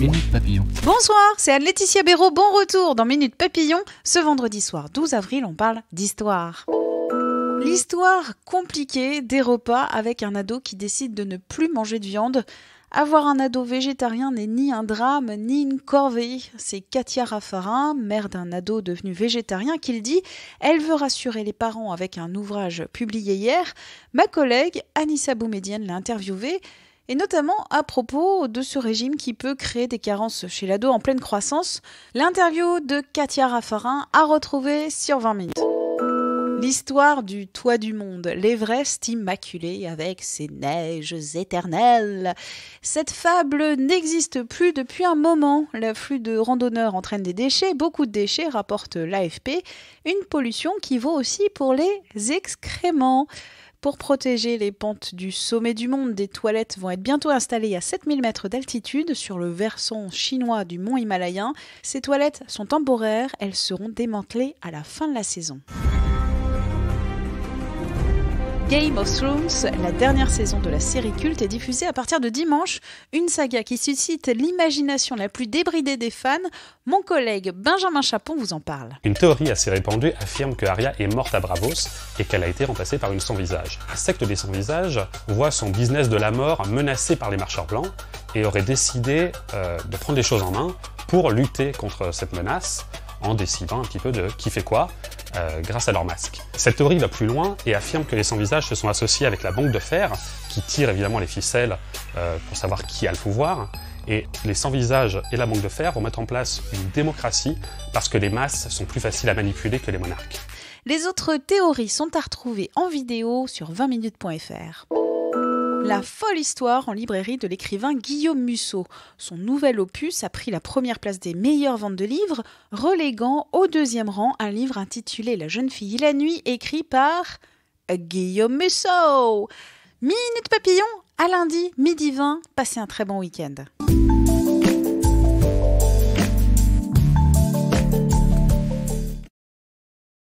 Minute Papillon. Bonsoir, c'est Anne-Laetitia Béraud, bon retour dans Minute Papillon. Ce vendredi soir 12 avril, on parle d'histoire. L'histoire compliquée des repas avec un ado qui décide de ne plus manger de viande. Avoir un ado végétarien n'est ni un drame ni une corvée. C'est Katia Raffarin, mère d'un ado devenu végétarien, qui le dit. Elle veut rassurer les parents avec un ouvrage publié hier. Ma collègue Anissa Boumedienne l'a interviewée, et notamment à propos de ce régime qui peut créer des carences chez l'ado en pleine croissance. L'interview de Katia Raffarin à retrouver sur 20 minutes. L'histoire du toit du monde, l'Everest immaculé avec ses neiges éternelles. Cette fable n'existe plus depuis un moment. L'afflux de randonneurs entraîne des déchets, beaucoup de déchets, rapporte l'AFP. Une pollution qui vaut aussi pour les excréments. Pour protéger les pentes du sommet du monde, des toilettes vont être bientôt installées à 7000 mètres d'altitude sur le versant chinois du mont Himalayen. Ces toilettes sont temporaires, elles seront démantelées à la fin de la saison. Game of Thrones, la dernière saison de la série culte, est diffusée à partir de dimanche. Une saga qui suscite l'imagination la plus débridée des fans. Mon collègue Benjamin Chapon vous en parle. Une théorie assez répandue affirme que Arya est morte à Braavos et qu'elle a été remplacée par une sans-visage. La secte des sans-visages voit son business de la mort menacé par les marcheurs blancs et aurait décidé de prendre les choses en main pour lutter contre cette menace en décidant un petit peu de qui fait quoi grâce à leur masque. Cette théorie va plus loin et affirme que les sans-visages se sont associés avec la banque de fer, qui tire évidemment les ficelles pour savoir qui a le pouvoir. Et les sans-visages et la banque de fer vont mettre en place une démocratie parce que les masses sont plus faciles à manipuler que les monarques. Les autres théories sont à retrouver en vidéo sur 20minutes.fr. La folle histoire en librairie de l'écrivain Guillaume Musso. Son nouvel opus a pris la première place des meilleures ventes de livres, reléguant au deuxième rang un livre intitulé La jeune fille et la nuit, écrit par Guillaume Musso. Minute Papillon, à lundi, midi 20, passez un très bon week-end.